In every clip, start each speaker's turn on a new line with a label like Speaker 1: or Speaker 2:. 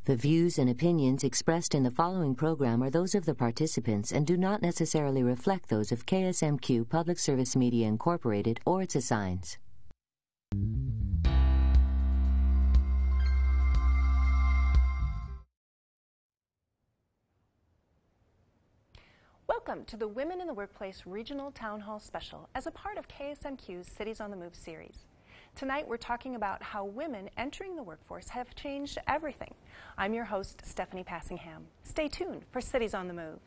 Speaker 1: The views and opinions expressed in the following program are those of the participants and do not necessarily reflect those of KSMQ Public Service Media Incorporated or its assigns.
Speaker 2: Welcome to the Women in the Workplace Regional Town Hall Special as a part of KSMQ's Cities on the Move series. Tonight we're talking about how women entering the workforce have changed everything. I'm your host, Stephanie Passingham. Stay tuned for Cities on the Move.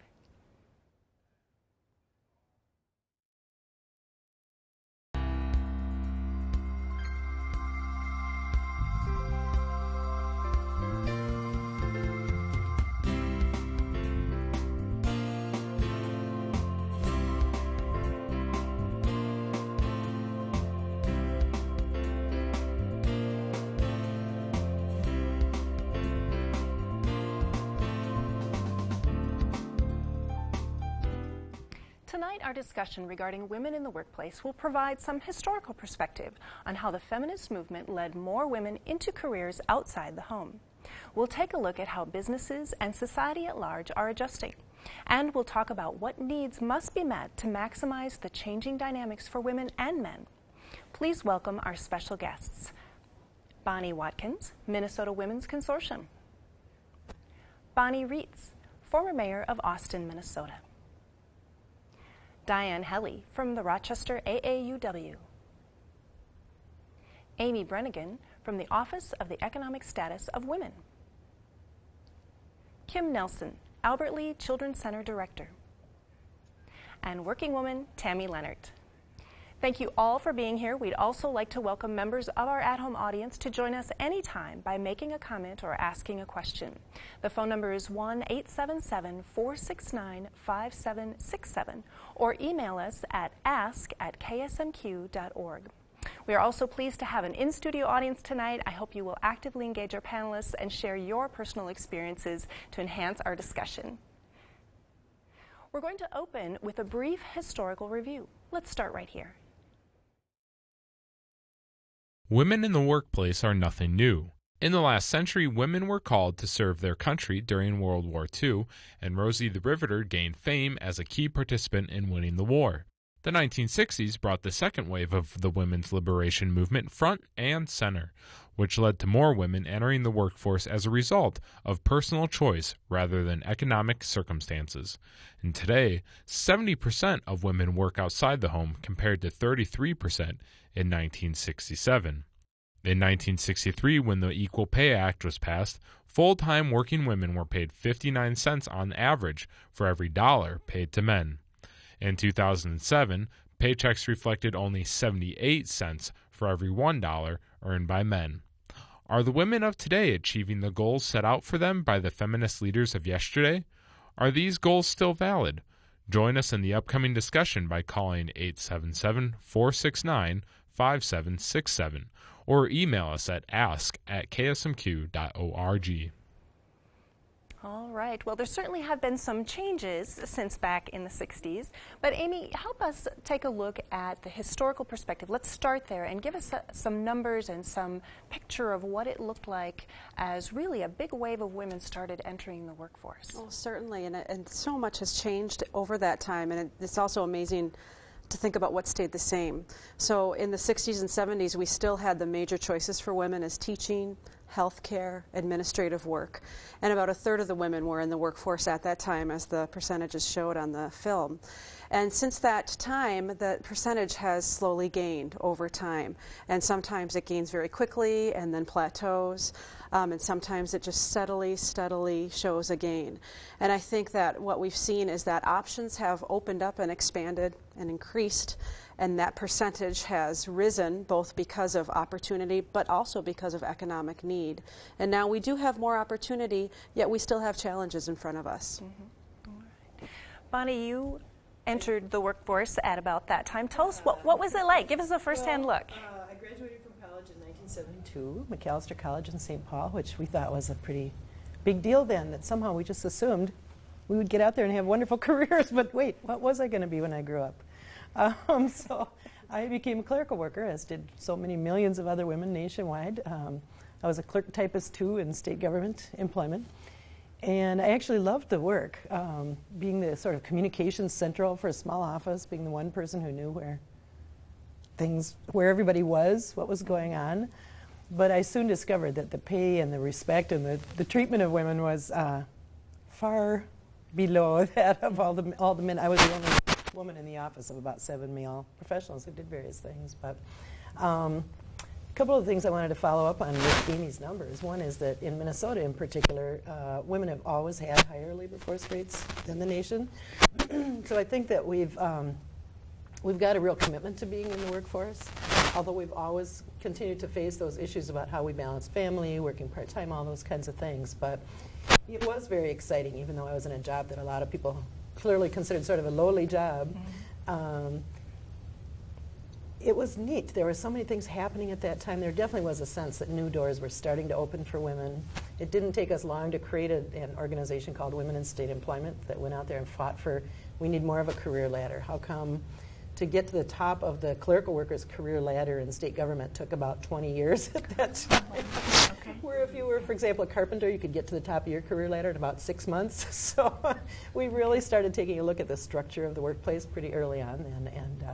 Speaker 2: Tonight, our discussion regarding women in the workplace will provide some historical perspective on how the feminist movement led more women into careers outside the home. We'll take a look at how businesses and society at large are adjusting, and we'll talk about what needs must be met to maximize the changing dynamics for women and men. Please welcome our special guests. Bonnie Watkins, Minnesota Women's Consortium. Bonnie Reitz, former mayor of Austin, Minnesota. Diane Helly from the Rochester AAUW. Amy Brennigan from the Office of the Economic Status of Women. Kim Nelson, Albert Lee Children's Center Director. And working woman Tammy Leonard. Thank you all for being here. We'd also like to welcome members of our at-home audience to join us anytime by making a comment or asking a question. The phone number is 1-877-469-5767 or email us at ask@ksmq.org. We are also pleased to have an in-studio audience tonight. I hope you will actively engage our panelists and share your personal experiences to enhance our discussion. We're going to open with a brief historical review. Let's start right here.
Speaker 3: Women in the workplace are nothing new. In the last century, women were called to serve their country during World War II, and Rosie the Riveter gained fame as a key participant in winning the war. The 1960s brought the second wave of the women's liberation movement front and center, which led to more women entering the workforce as a result of personal choice rather than economic circumstances. And today, 70% of women work outside the home compared to 33% in 1967. In 1963, when the Equal Pay Act was passed, full-time working women were paid 59 cents on average for every dollar paid to men. In 2007, paychecks reflected only 78 cents for every $1 earned by men. Are the women of today achieving the goals set out for them by the feminist leaders of yesterday? Are these goals still valid? Join us in the upcoming discussion by calling 877-469-5767 or email us at ask@ksmq.org.
Speaker 2: All right. Well, there certainly have been some changes since back in the 60s. But Amy, help us take a look at the historical perspective. Let's start there and give us some numbers and some picture of what it looked like as really a big wave of women started entering the workforce.
Speaker 4: Well, certainly, and so much has changed over that time, and it's also amazing to think about what stayed the same. So in the 60s and 70s, we still had the major choices for women as teaching, healthcare, administrative work. And about a third of the women were in the workforce at that time, as the percentages showed on the film. And since that time, the percentage has slowly gained over time. And sometimes it gains very quickly and then plateaus. And sometimes it just steadily shows a gain. And I think that what we've seen is that options have opened up and expanded and increased, and that percentage has risen both because of opportunity but also because of economic need. And now we do have more opportunity, yet we still have challenges in front of us.
Speaker 2: Mm-hmm. All right. Bonnie, you entered the workforce at about that time. Tell us, what was it like? Give us a first-hand look.
Speaker 5: I graduated from college in 1972, McAllister College in St. Paul, which we thought was a pretty big deal then, that somehow we just assumed we would get out there and have wonderful careers, but wait, what was I going to be when I grew up? So I became a clerical worker, as did so many millions of other women nationwide. I was a clerk typist too in state government employment. And I actually loved the work, being the sort of communications central for a small office, being the one person who knew where everybody was, what was going on. But I soon discovered that the pay and the respect and the treatment of women was far below that of all the men. I was the only woman in the office of about 7 male professionals who did various things. But a couple of things I wanted to follow up on with Amy's numbers. One is that in Minnesota in particular, women have always had higher labor force rates than the nation. So I think that we've got a real commitment to being in the workforce, although we've always continued to face those issues about how we balance family, working part-time, all those kinds of things. But it was very exciting, even though I was in a job that a lot of people clearly considered sort of a lowly job. It was neat. There were so many things happening at that time. There definitely was a sense that new doors were starting to open for women. It didn't take us long to create an organization called Women in State Employment that went out there and fought for, we need more of a career ladder. How come to get to the top of the clerical workers' career ladder in state government took about 20 years at that time? Okay. Where if you were, for example, a carpenter, you could get to the top of your career ladder in about 6 months. So we really started taking a look at the structure of the workplace pretty early on, and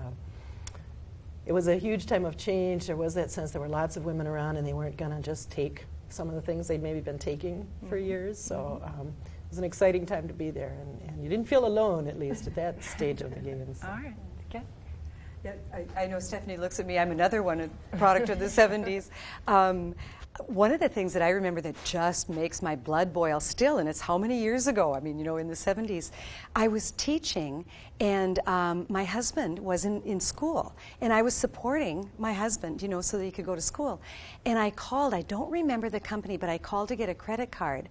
Speaker 5: it was a huge time of change. There was that sense there were lots of women around, and they weren't going to just take some of the things they'd maybe been taking for years. So it was an exciting time to be there, and you didn't feel alone, at least at that stage of the game. So.
Speaker 6: All right. Okay. Yeah, I know Stephanie looks at me. I'm another one, a product of the 70s. One of the things that I remember that just makes my blood boil still, and it's how many years ago? I mean, you know, in the 70s, I was teaching, and my husband was in school, and I was supporting my husband, you know, so that he could go to school. And I called, I don't remember the company, but I called to get a credit card,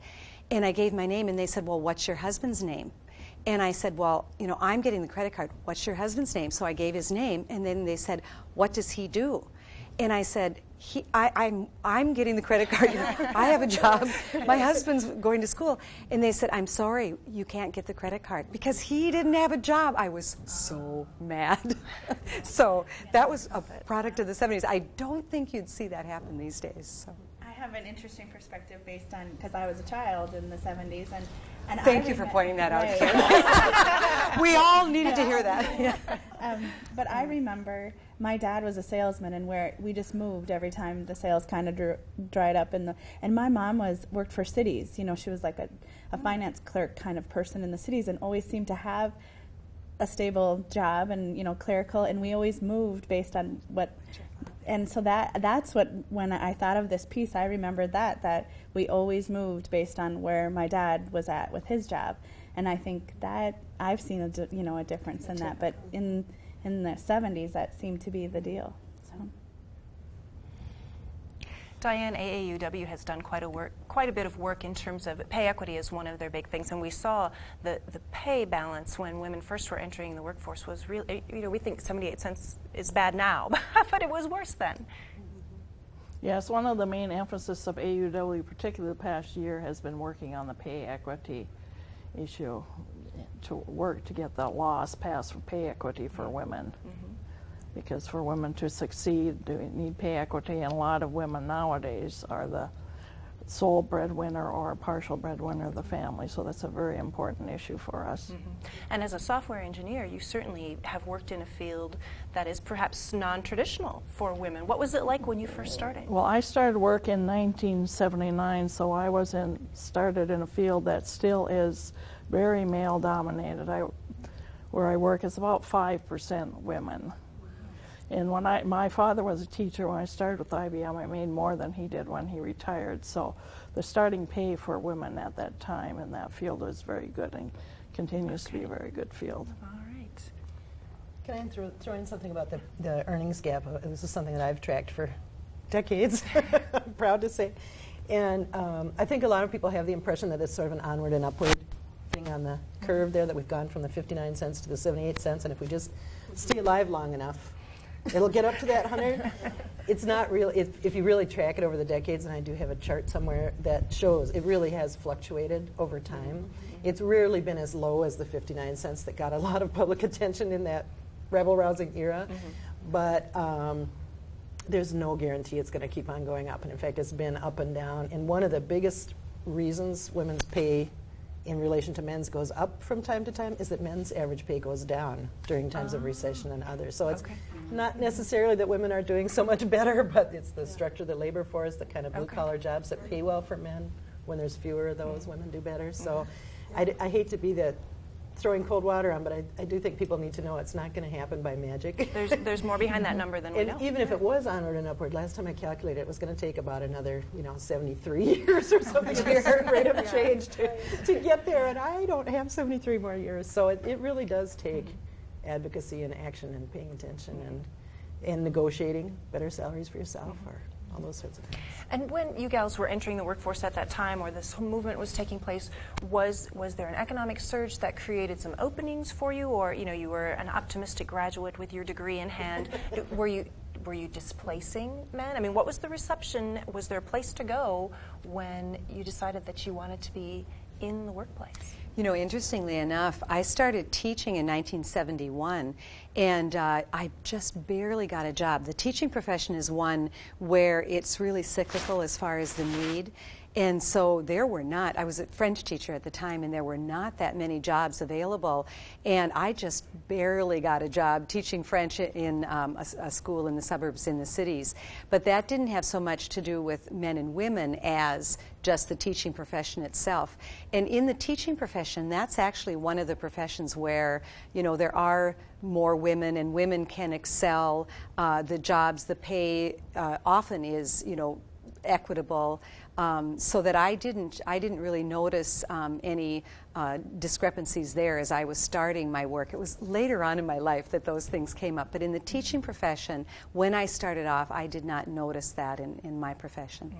Speaker 6: and I gave my name, and they said, well, what's your husband's name? And I said, well, you know, I'm getting the credit card. What's your husband's name? So I gave his name, and then they said, what does he do? And I said, I'm getting the credit card. I have a job. My husband's going to school. And they said, I'm sorry, you can't get the credit card because he didn't have a job. I was so mad. So that was a product of the 70s. I don't think you'd see that happen these days. So.
Speaker 7: I have an interesting perspective based on, because I was a child in the 70s. And
Speaker 6: Thank you for pointing that out. We all needed to hear that. Yeah.
Speaker 7: But I remember my dad was a salesman, and where we just moved every time the sales kind of dried up. And my mom worked for cities. You know, she was like a finance clerk kind of person in the cities, and always seemed to have a stable job and, you know, clerical. And we always moved based on what. And so that's what, when I thought of this piece, I remembered that we always moved based on where my dad was at with his job. And I think that I've seen a difference in that. But in the 70s, that seemed to be the deal. So.
Speaker 2: Diane, AAUW has done quite a bit of work in terms of pay equity is one of their big things, and we saw the pay balance when women first were entering the workforce was really, you know, we think 78 cents is bad now, but it was worse then.
Speaker 8: Yes, one of the main emphasis of AAUW, particularly the past year, has been working on the pay equity issue, to work to get the laws passed for pay equity for women. Because for women to succeed, they need pay equity, and a lot of women nowadays are the sole breadwinner or partial breadwinner of the family, so that's a very important issue for us.
Speaker 2: And as a software engineer, you certainly have worked in a field that is perhaps non-traditional for women. What was it like when you first started?
Speaker 8: Well, I started work in 1979, so I started in a field that still is very male-dominated. Where I work, it's about 5% women. And when my father was a teacher, when I started with IBM, I made more than he did when he retired. So the starting pay for women at that time in that field was very good and continues to be a very good field.
Speaker 2: All right.
Speaker 5: Can I throw in something about the earnings gap? This is something that I've tracked for decades, I'm proud to say. And I think a lot of people have the impression that it's sort of an onward and upward thing on the curve there, that we've gone from the 59 cents to the 78 cents, and if we just stay alive long enough, it'll get up to that 100. It's not real. If you really track it over the decades, and I do have a chart somewhere that shows it really has fluctuated over time. It's rarely been as low as the 59 cents that got a lot of public attention in that rebel-rousing era. But there's no guarantee it's going to keep on going up. And in fact, it's been up and down. And one of the biggest reasons women's pay in relation to men's goes up from time to time is that men's average pay goes down during times of recession and others. So it's not necessarily that women are doing so much better, but it's the structure of the labor force, the kind of blue-collar jobs that pay well for men. When there's fewer of those, women do better. So I hate to be the throwing cold water on, but I do think people need to know it's not going to happen by magic.
Speaker 2: There's more behind that number than we know.
Speaker 5: Even if it was onward and upward, last time I calculated, it was going to take about another 73 years or something of a certain rate of change to get there, and I don't have 73 more years. So it really does take advocacy and action and paying attention and negotiating better salaries for yourself or all those sorts of things.
Speaker 2: And when you gals were entering the workforce at that time, or this whole movement was taking place, was there an economic surge that created some openings for you, or you were an optimistic graduate with your degree in hand? Were you displacing men? I mean, what was the reception? Was there a place to go when you decided that you wanted to be in the workplace?
Speaker 6: Interestingly enough, I started teaching in 1971, and I just barely got a job. The teaching profession is one where it's really cyclical as far as the need. And so I was a French teacher at the time, and there were not that many jobs available. And I just barely got a job teaching French in a school in the suburbs in the cities. But that didn't have so much to do with men and women as just the teaching profession itself. And in the teaching profession, that's actually one of the professions where, there are more women and women can excel. The jobs, the pay often is, equitable. So that I didn't really notice any discrepancies there as I was starting my work. It was later on in my life that those things came up. But in the teaching profession, when I started off, I did not notice that in my profession.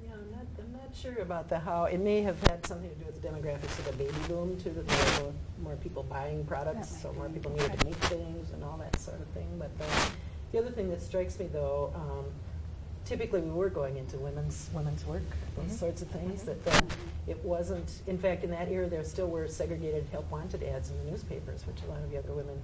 Speaker 5: Yeah, I'm not sure about how. It may have had something to do with the demographics of the baby boom, too, that there were more people buying products, so more people needed to make things and all that sort of thing. But the other thing that strikes me, though, typically we were going into women's work, those sorts of things, that it wasn't, in fact, in that era there still were segregated help wanted ads in the newspapers, which a lot of the other women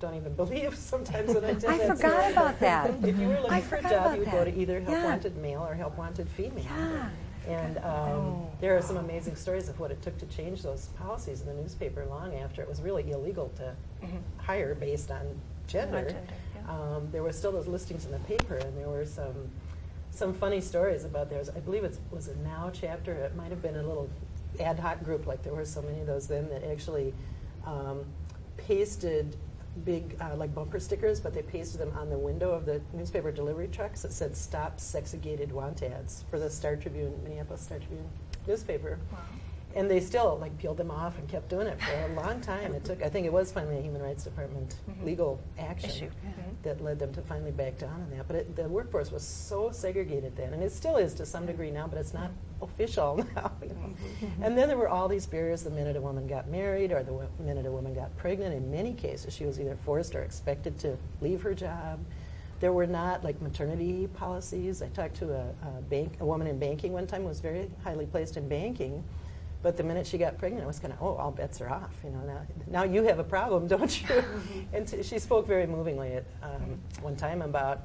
Speaker 5: don't even believe sometimes that I did.
Speaker 6: I forgot about that.
Speaker 5: If you were looking for a job, you would go to either help wanted male or help wanted female.
Speaker 6: Yeah.
Speaker 5: And there are some amazing stories of what it took to change those policies in the newspaper long after it was really illegal to hire based on gender. There were still those listings in the paper, and there were some funny stories about theirs. I believe it was a Now chapter. It might have been a little ad hoc group, like there were so many of those then, that actually pasted big like bumper stickers, but they pasted them on the window of the newspaper delivery trucks that said "Stop Sexigated Want Ads" for the Star Tribune, Minneapolis Star Tribune newspaper. Wow. And they still peeled them off and kept doing it for a long time. It took, I think it was finally a Human Rights Department legal action that led them to finally back down on that. But the workforce was so segregated then, and it still is to some degree now, but it's not official now. And then there were all these barriers the minute a woman got married or the minute a woman got pregnant. In many cases, she was either forced or expected to leave her job. There were not maternity policies. I talked to a woman in banking one time who was very highly placed in banking. But the minute she got pregnant, it was kind of, all bets are off. Now you have a problem, don't you? And she spoke very movingly at one time about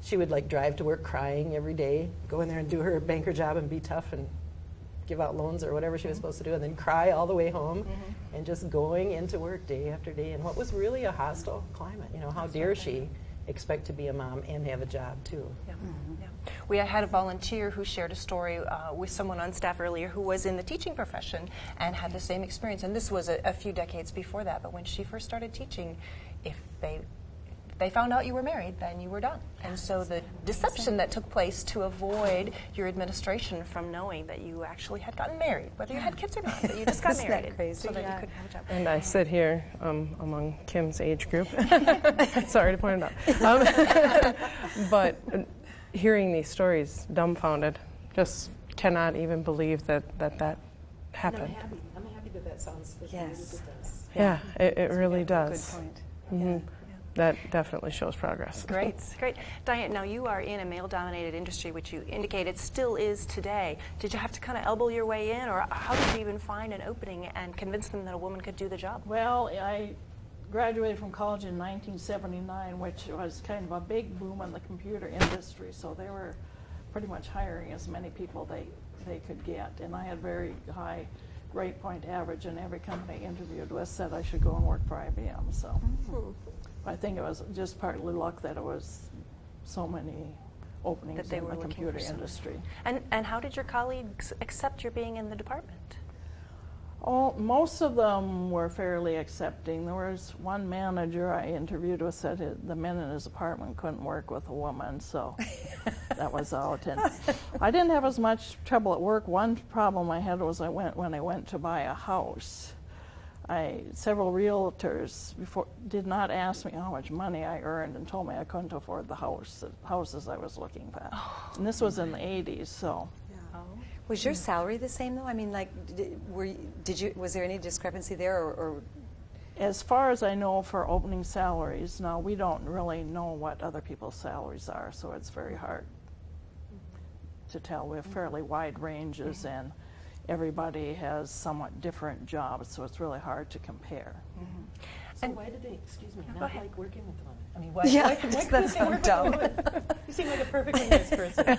Speaker 5: she would drive to work crying every day, go in there and do her banker job and be tough and give out loans or whatever she was supposed to do, and then cry all the way home, and just going into work day after day. And what was really a hostile climate. How dare she expect to be a mom and have a job too?
Speaker 2: Yeah. We had a volunteer who shared a story with someone on staff earlier who was in the teaching profession and had the same experience. And this was a few decades before that. But when she first started teaching, if they found out you were married, then you were done. And so the deception that took place to avoid your administration from knowing that you actually had gotten married, whether you had kids or not, that you just got married, so that you could have a job.
Speaker 9: And I sit here among Kim's age group. Sorry to point it out. But hearing these stories, dumbfounded, just cannot even believe that happened.
Speaker 5: I'm happy that sounds as
Speaker 6: yes.
Speaker 5: as it does.
Speaker 9: Yeah, it really does.
Speaker 6: Good point.
Speaker 9: Mm-hmm. That definitely shows progress.
Speaker 2: Great. Diane, now you are in a male-dominated industry, which you indicated still is today. Did you have to kind of elbow your way in, or how did you even find an opening and convince them that a woman could do the job?
Speaker 8: Well, I graduated from college in 1979, which was kind of a big boom in the computer industry, so they were pretty much hiring as many people they could get. And I had very high grade point average, and every company I interviewed with said I should go and work for IBM. So I think it was just partly luck that it was so many openings in the computer industry.
Speaker 2: And how did your colleagues accept your being in the department?
Speaker 8: Oh, most of them were fairly accepting. There was one manager I interviewed with said the men in his apartment couldn't work with a woman, so that was out. And I didn't have as much trouble at work. One problem I had was when I went to buy a house. Several realtors did not ask me how much money I earned and told me I couldn't afford the houses I was looking at. And this was in the 80s, so.
Speaker 6: Was your salary the same though? I mean, like, was there any discrepancy there, or?
Speaker 8: As far as I know, for opening salaries, now we don't really know what other people's salaries are, so it's very hard to tell. We have fairly wide ranges, and everybody has somewhat different jobs, so it's really hard to compare.
Speaker 5: So why did they, excuse me, not like working with women? I mean, why
Speaker 6: that's so dumb.
Speaker 5: You seem like a perfectly nice person.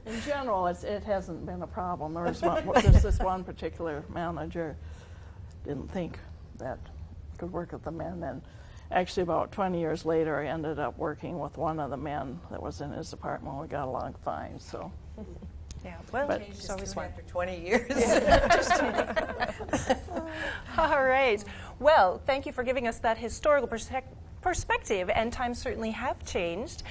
Speaker 8: In general, it hasn't been a problem. There's this one particular manager didn't think that could work with the men, and actually about 20 years later, I ended up working with one of the men that was in his apartment. We got along fine, so.
Speaker 2: Yeah, well, it's always one.
Speaker 6: After 20 years.
Speaker 2: All right. Well, thank you for giving us that historical perspective, and times certainly have changed.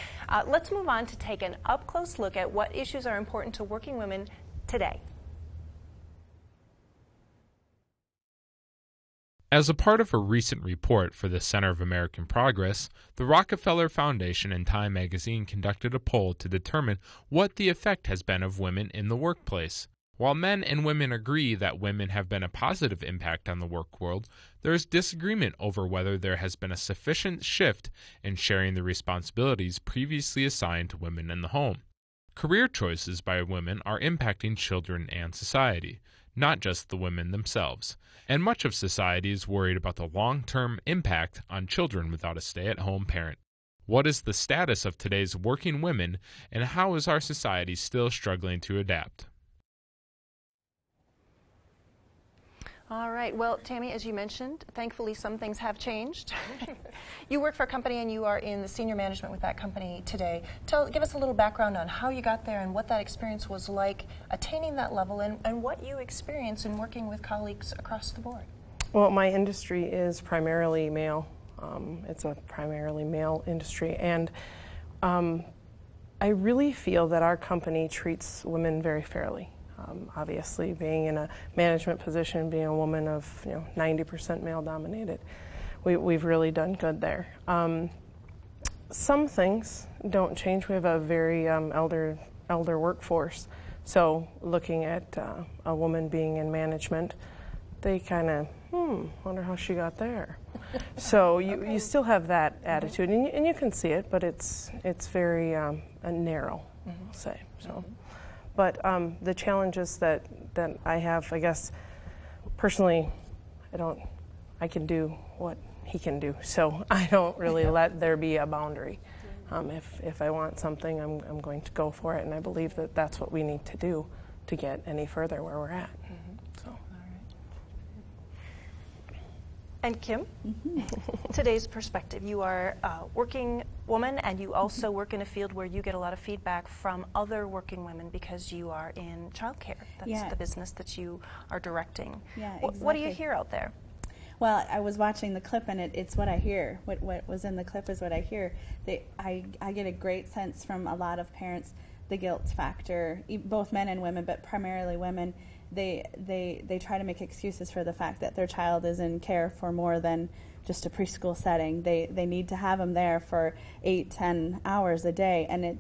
Speaker 2: Let's move on to take an up-close look at what issues are important to working women today.
Speaker 3: As a part of a recent report for the Center of American Progress, the Rockefeller Foundation and Time magazine conducted a poll to determine what the effect has been of women in the workplace. While men and women agree that women have been a positive impact on the work world, there is disagreement over whether there has been a sufficient shift in sharing the responsibilities previously assigned to women in the home. Career choices by women are impacting children and society, not just the women themselves, and much of society is worried about the long-term impact on children without a stay-at-home parent. What is the status of today's working women, and how is our society still struggling to adapt?
Speaker 2: All right. Well, Tammy, as you mentioned, thankfully some things have changed. You work for a company and you are in the senior management with that company today. Give us a little background on how you got there and what that experience was like attaining that level, and what you experience in working with colleagues across the board.
Speaker 9: Well, my industry is primarily male. It's a primarily male industry, and I really feel that our company treats women very fairly. Obviously, being in a management position, being a woman of 90% male dominated, we've really done good there. Some things don't change. We have a very elder workforce, so looking at a woman being in management, they kind of wonder how she got there. So you still have that attitude, and you can see it, but it's very narrow, I'll say so. But the challenges that I have, I guess, personally, I can do what he can do. So I don't really let there be a boundary. If I want something, I'm going to go for it. And I believe that that's what we need to do to get any further where we're at. So. All
Speaker 2: right. And Kim, today's perspective. You are a working woman, and you also work in a field where you get a lot of feedback from other working women because you are in childcare. That's the business that you are directing.
Speaker 7: Yeah, exactly.
Speaker 2: What do you hear out there?
Speaker 7: Well, I was watching the clip, and it's what I hear. What was in the clip is what I hear. I get a great sense from a lot of parents, the guilt factor, both men and women, but primarily women. They try to make excuses for the fact that their child is in care for more than just a preschool setting. They need to have them there for 8-10 hours a day, and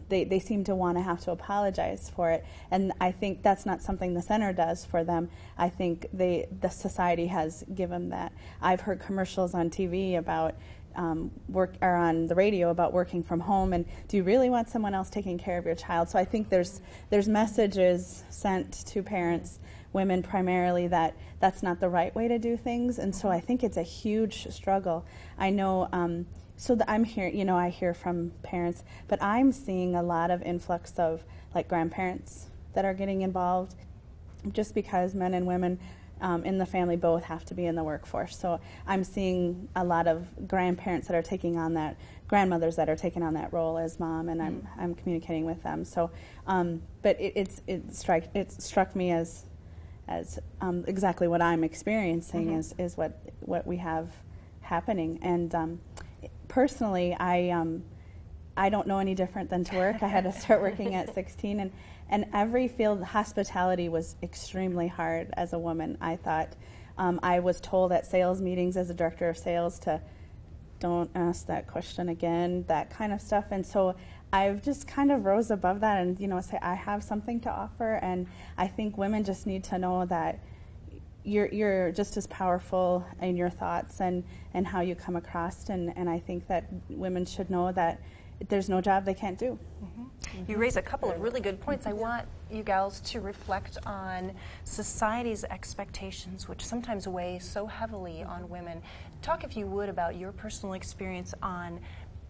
Speaker 7: they seem to want to have to apologize for it. And I think that's not something the center does for them. I think the society has given that. I've heard commercials on TV about are on the radio about working from home, and do you really want someone else taking care of your child? So I think there's messages sent to parents, women primarily, that that's not the right way to do things, and so I think it's a huge struggle. I know, I'm here, I hear from parents, but I'm seeing a lot of influx of like grandparents that are getting involved, just because men and women in the family both have to be in the workforce. So I'm seeing a lot of grandparents that are taking on that, grandmothers that are taking on that role as mom, and I'm communicating with them. So, but it struck me as exactly what I'm experiencing is what we have happening. And personally, I don't know any different than to work. I had to start working at 16, and every field, hospitality was extremely hard as a woman, I thought. I was told at sales meetings as a director of sales to don't ask that question again, that kind of stuff. And so I've just kind of rose above that and, say I have something to offer. And I think women just need to know that you're just as powerful in your thoughts and how you come across. And I think that women should know that there's no job they can't do.
Speaker 2: You raise a couple of really good points. I want you gals to reflect on society's expectations, which sometimes weigh so heavily on women. Talk, if you would, about your personal experience on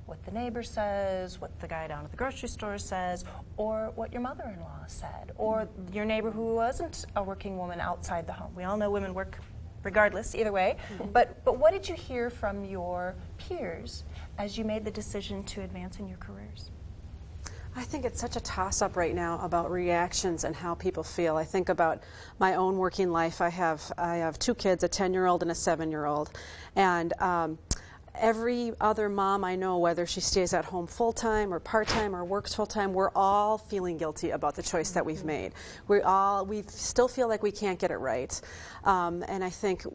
Speaker 2: what the neighbor says, what the guy down at the grocery store says, or what your mother-in-law said, or your neighbor who wasn't a working woman outside the home. We all know women work regardless, either way. But what did you hear from your peers as you made the decision to advance in your careers?
Speaker 4: I think it's such a toss-up right now about reactions and how people feel. I think about my own working life. I have two kids, a 10-year-old and a 7-year-old, and every other mom I know, whether she stays at home full-time or part-time or works full-time, we're all feeling guilty about the choice that we've made. We still feel like we can't get it right. And I think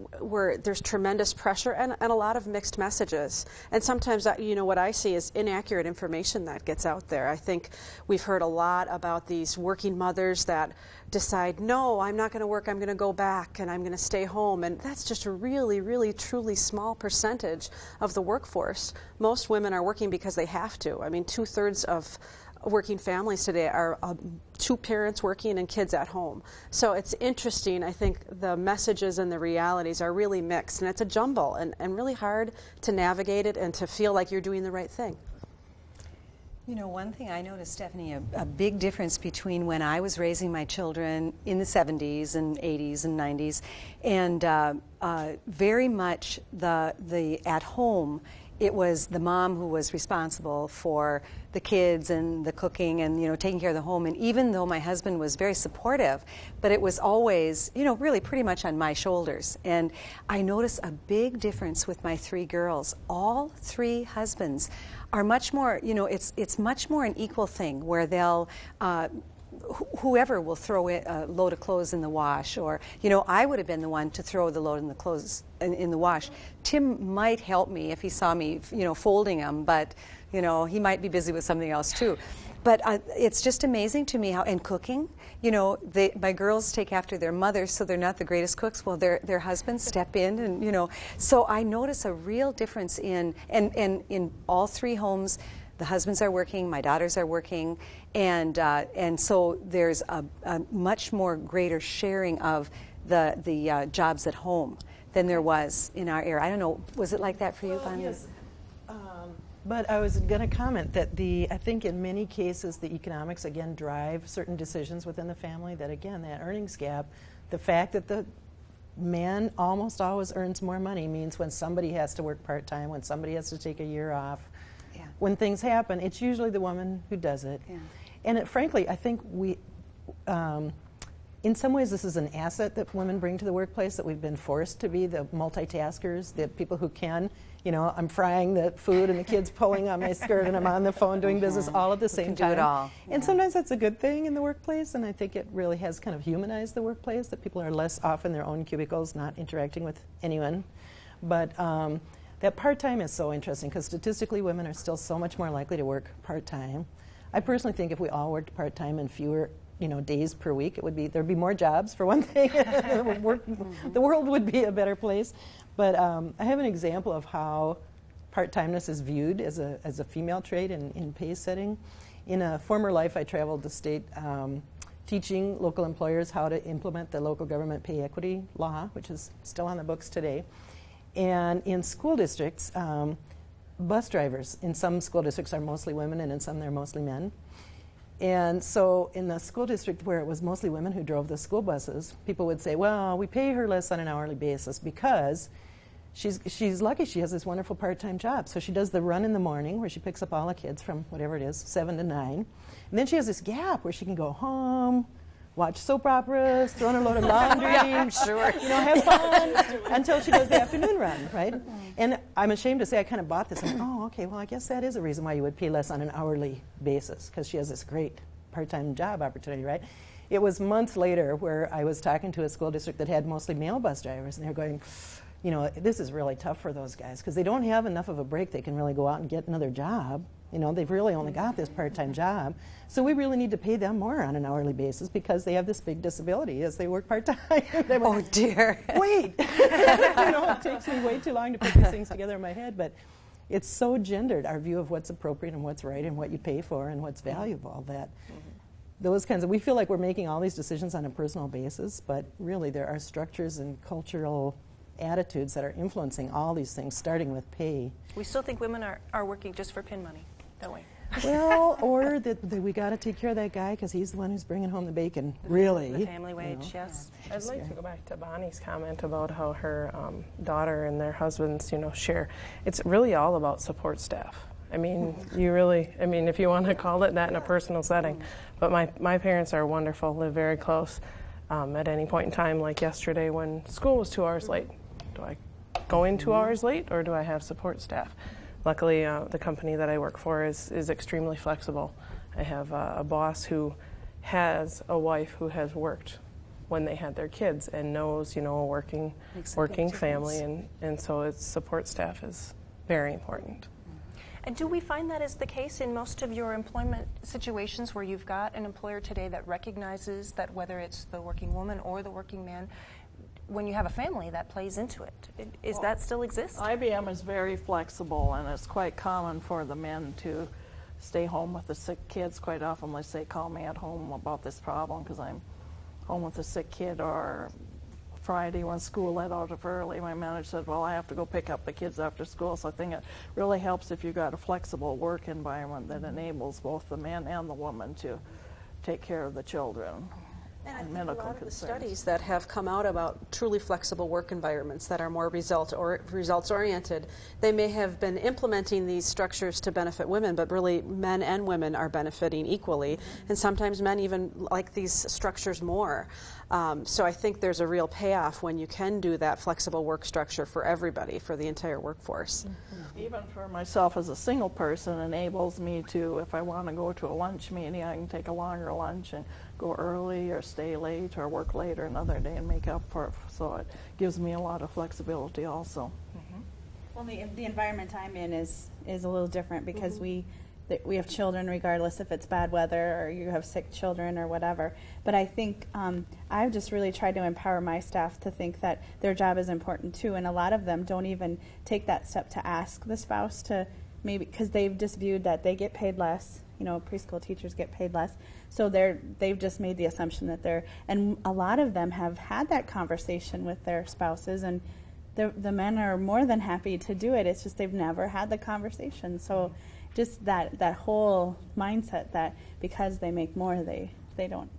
Speaker 4: there's tremendous pressure and a lot of mixed messages. And sometimes, what I see is inaccurate information that gets out there. I think we've heard a lot about these working mothers that decide, no, I'm not going to work, I'm going to go back and I'm going to stay home. And that's just a really, really, truly small percentage of the workforce. Most women are working because they have to. I mean, 2/3 of working families today are two parents working and kids at home. So it's interesting. I think the messages and the realities are really mixed, and it's a jumble and really hard to navigate it and to feel like you're doing the right thing.
Speaker 6: One thing I noticed, Stephanie, a big difference between when I was raising my children in the 70s and 80s and 90s, and very much the at home, it was the mom who was responsible for the kids and the cooking and taking care of the home. And even though my husband was very supportive, but it was always really pretty much on my shoulders. And I noticed a big difference with my 3 girls. All 3 husbands are much more, it's much more an equal thing where they'll whoever will throw a load of clothes in the wash, or I would have been the one to throw the load in the clothes in the wash. Tim might help me if he saw me folding them, but he might be busy with something else too. But it's just amazing to me how, and cooking, my girls take after their mothers, so they're not the greatest cooks. Well, their husbands step in, and so I notice a real difference in all 3 homes. The husbands are working, my daughters are working, and so there's a much more greater sharing of the jobs at home than there was in our era. I don't know, was it like that for you, Bonnie?
Speaker 5: Yes. But I was going to comment that I think in many cases the economics again drive certain decisions within the family. That again, that earnings gap, the fact that the man almost always earns more money means when somebody has to work part-time, when somebody has to take a year off, when things happen, it's usually the woman who does it. Yeah. And frankly, I think in some ways this is an asset that women bring to the workplace, that we've been forced to be the multitaskers, the people who can, I'm frying the food and the kid's pulling on my skirt and I'm on the phone doing business all at the same time.
Speaker 6: Do it all.
Speaker 5: And sometimes that's a good thing in the workplace, and I think it really has kind of humanized the workplace, that people are less off in their own cubicles, not interacting with anyone. But that part-time is so interesting because statistically women are still so much more likely to work part-time. I personally think if we all worked part-time and fewer days per week, there'd be more jobs for one thing. The world would be a better place. But I have an example of how part-timeness is viewed as a female trait in pay setting. In a former life, I traveled the state teaching local employers how to implement the local government pay equity law, which is still on the books today. And in school districts, bus drivers in some school districts are mostly women, and in some they're mostly men. And so in the school district where it was mostly women who drove the school buses, people would say, well, we pay her less on an hourly basis because she's lucky she has this wonderful part-time job. So she does the run in the morning where she picks up all the kids from whatever it is, 7 to 9. And then she has this gap where she can go home, watch soap operas, throw in a load of laundry,
Speaker 6: sure.
Speaker 5: Have fun until she does the afternoon run, right? And I'm ashamed to say I kind of bought this. I'm like, oh, okay, well, I guess that is a reason why you would pay less on an hourly basis, because she has this great part-time job opportunity, right? It was months later where I was talking to a school district that had mostly male bus drivers, and they were going, this is really tough for those guys because they don't have enough of a break they can really go out and get another job. They've really only got this part-time job. So we really need to pay them more on an hourly basis because they have this big disability as they work part-time.
Speaker 6: Oh, dear.
Speaker 5: Wait. It takes me way too long to put these things together in my head, but it's so gendered, our view of what's appropriate and what's right and what you pay for and what's valuable, that those kinds of, we feel like we're making all these decisions on a personal basis, but really there are structures and cultural attitudes that are influencing all these things, starting with pay.
Speaker 2: We still think women are working just for pin money, don't we?
Speaker 5: Well, or that we got to take care of that guy because he's the one who's bringing home the bacon. Really,
Speaker 2: the family wage, yes.
Speaker 9: I'd like to go back to Bonnie's comment about how her daughter and their husbands, share. It's really all about support staff. I mean, if you want to call it that in a personal setting. But my parents are wonderful, live very close. At any point in time, like yesterday when school was 2 hours late, do I go in 2 hours late or do I have support staff? Luckily, the company that I work for is extremely flexible. I have a boss who has a wife who has worked when they had their kids and knows, a working family, and so its support staff is very important.
Speaker 2: And do we find that is the case in most of your employment situations where you've got an employer today that recognizes that whether it's the working woman or the working man, when you have a family, that plays into it? That still exists?
Speaker 8: IBM is very flexible, and it's quite common for the men to stay home with the sick kids. Quite often they say, call me at home about this problem because I'm home with a sick kid. Or Friday when school let out of early, my manager said, well, I have to go pick up the kids after school. So I think it really helps if you've got a flexible work environment that enables both the man and the woman to take care of the children.
Speaker 4: And I think a lot of the studies that have come out about truly flexible work environments that are more results-oriented, they may have been implementing these structures to benefit women, but really men and women are benefiting equally, and sometimes men even like these structures more. So I think there's a real payoff when you can do that flexible work structure for everybody, for the entire workforce.
Speaker 8: Even for myself as a single person, enables me to, if I want to go to a lunch meeting, I can take a longer lunch and go early or stay late or work later another day and make up for it. So it gives me a lot of flexibility also.
Speaker 7: Well, the environment I'm in is a little different because we have children regardless if it's bad weather or you have sick children or whatever. But I think I've just really tried to empower my staff to think that their job is important too, and a lot of them don't even take that step to ask the spouse to, maybe because they've just viewed that they get paid less. Preschool teachers get paid less, so they've just made the assumption that and a lot of them have had that conversation with their spouses, and the men are more than happy to do it. It's just they've never had the conversation. So just that whole mindset that because they make more, they don't,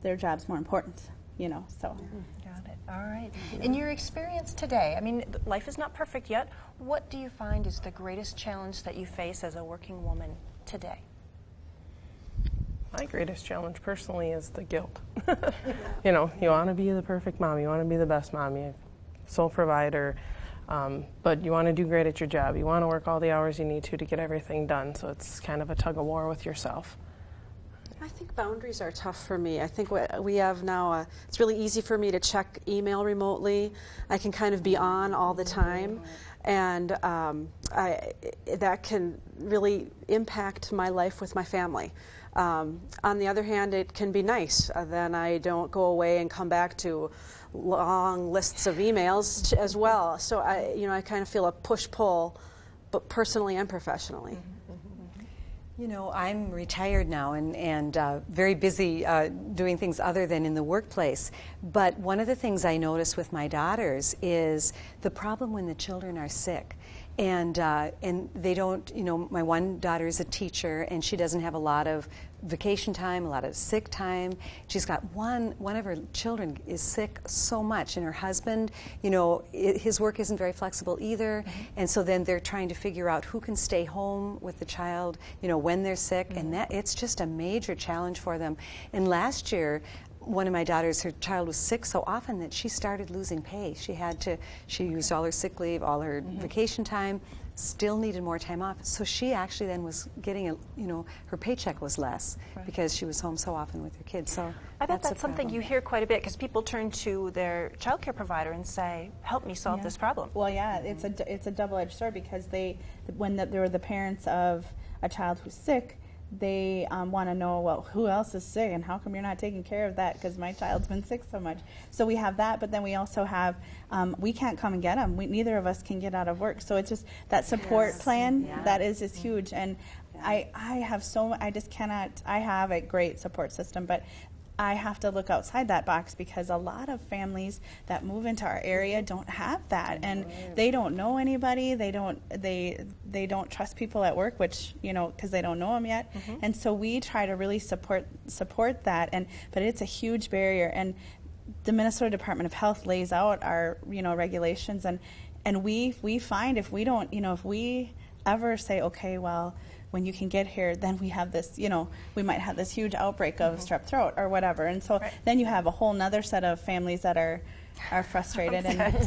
Speaker 7: their job's more important, so.
Speaker 2: Got it. All right. In your experience today, life is not perfect yet. What do you find is the greatest challenge that you face as a working woman today?
Speaker 9: My greatest challenge personally is the guilt. You want to be the perfect mom, you want to be the best mom, you're sole provider, but you want to do great at your job. You want to work all the hours you need to get everything done, so it's kind of a tug of war with yourself.
Speaker 4: I think boundaries are tough for me. I think what we have now, it's really easy for me to check email remotely. I can kind of be on all the time, and that can really impact my life with my family. On the other hand, it can be nice. Then I don't go away and come back to long lists of emails as well. So I kind of feel a push-pull but personally and professionally.
Speaker 6: You know, I'm retired now and very busy doing things other than in the workplace. But one of the things I notice with my daughters is the problem when the children are sick. And they don't, you know, my one daughter is a teacher and she doesn't have a lot of vacation time, a lot of sick time. She's got one of her children is sick so much, and her husband, you know, his work isn't very flexible either. And so then they're trying to figure out who can stay home with the child, you know, when they're sick, and that it's just a major challenge for them. And last year, one of my daughters, her child was sick so often that she started losing pay. She used all her sick leave, all her vacation time, still needed more time off. So she actually then was getting, her paycheck was less because she was home so often with her kids. So
Speaker 2: I bet that's something you hear quite a bit because people turn to their child care provider and say, help me solve this problem.
Speaker 7: Well, yeah, it's a double-edged sword because when there were the parents of a child who's sick, they want to know, well, who else is sick and how come you're not taking care of that because my child's been sick so much. So we have that, but then we also have, we can't come and get them. Neither of us can get out of work. So it's just that support plan, that is huge. And I have a great support system, but I have to look outside that box because a lot of families that move into our area don't have that, and they don't know anybody. They don't trust people at work, which because they don't know them yet. And so we try to really support that, but it's a huge barrier. And the Minnesota Department of Health lays out our regulations, and we find if we don't if we ever say, okay, well, when you can get here, then we have this, we might have this huge outbreak of strep throat or whatever. And so then you have a whole nother set of families that are frustrated. And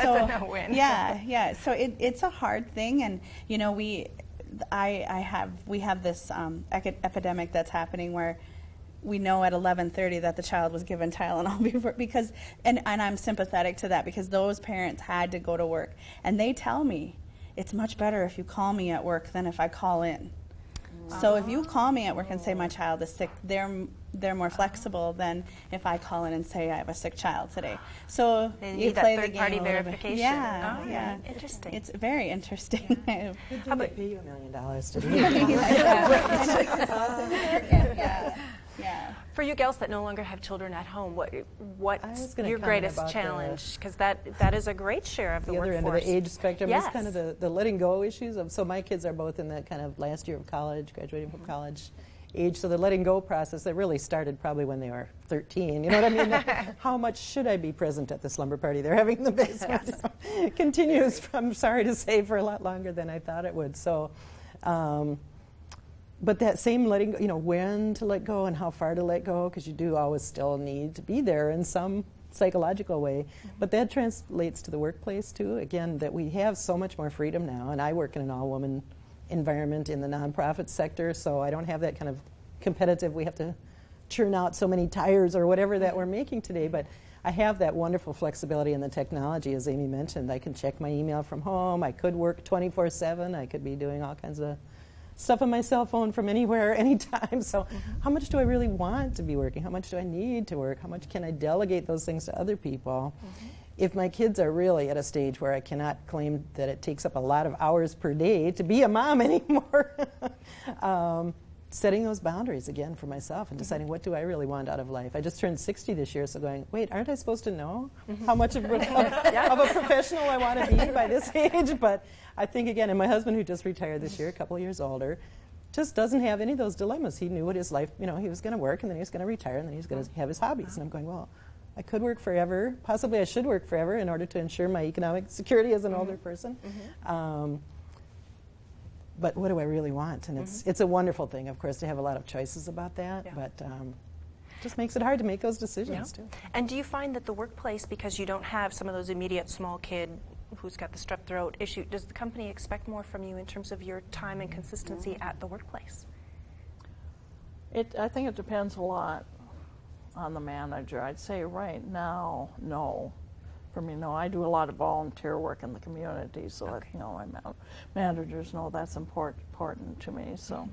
Speaker 7: so it's a hard thing. And, we have this epidemic that's happening where we know at 11:30 that the child was given Tylenol because I'm sympathetic to that because those parents had to go to work. And they tell me, it's much better if you call me at work than if I call in. So if you call me at work and say my child is sick, they're more flexible than if I call in and say I have a sick child today. So you play the game
Speaker 2: third-party verification.
Speaker 7: Yeah.
Speaker 2: Interesting.
Speaker 7: It's very interesting.
Speaker 5: How about pay you $1 million to do
Speaker 7: Yeah.
Speaker 2: For you gals that no longer have children at home, what's your greatest challenge? Because that is a great share of the workforce.
Speaker 5: The other end of the age spectrum is kind of the letting go issues. So my kids are both in that kind of last year of college, graduating from college age. So the letting go process that really started probably when they were 13. You know what I mean? How much should I be present at the slumber party they're having in the basement? It continues, I'm sorry to say, for a lot longer than I thought it would. So. But that same letting go, when to let go and how far to let go, because you do always still need to be there in some psychological way. But that translates to the workplace, too. Again, that we have so much more freedom now. And I work in an all-woman environment in the nonprofit sector, so I don't have that kind of competitive, we have to churn out so many tires or whatever that we're making today. But I have that wonderful flexibility in the technology, as Amy mentioned. I can check my email from home. I could work 24/7. I could be doing all kinds of stuff on my cell phone from anywhere, anytime. So how much do I really want to be working? How much do I need to work? How much can I delegate those things to other people? If my kids are really at a stage where I cannot claim that it takes up a lot of hours per day to be a mom anymore, setting those boundaries again for myself and deciding what do I really want out of life. I just turned 60 this year, so going, wait, aren't I supposed to know how much of a professional I want to be by this age? But I think, again, and my husband, who just retired this year, a couple of years older, just doesn't have any of those dilemmas. He knew what his life, he was going to work, and then he was going to retire, and then he was going to have his hobbies. And I'm going, well, I could work forever. Possibly I should work forever in order to ensure my economic security as an older person. But what do I really want? And it's a wonderful thing, of course, to have a lot of choices about that. But just makes it hard to make those decisions, too.
Speaker 2: And do you find that the workplace, because you don't have some of those immediate small kid who's got the strep throat issue, does the company expect more from you in terms of your time and consistency at the workplace?
Speaker 8: I think it depends a lot on the manager. I'd say right now, no. For me, no. I do a lot of volunteer work in the community, so that, my managers know that's important to me. So.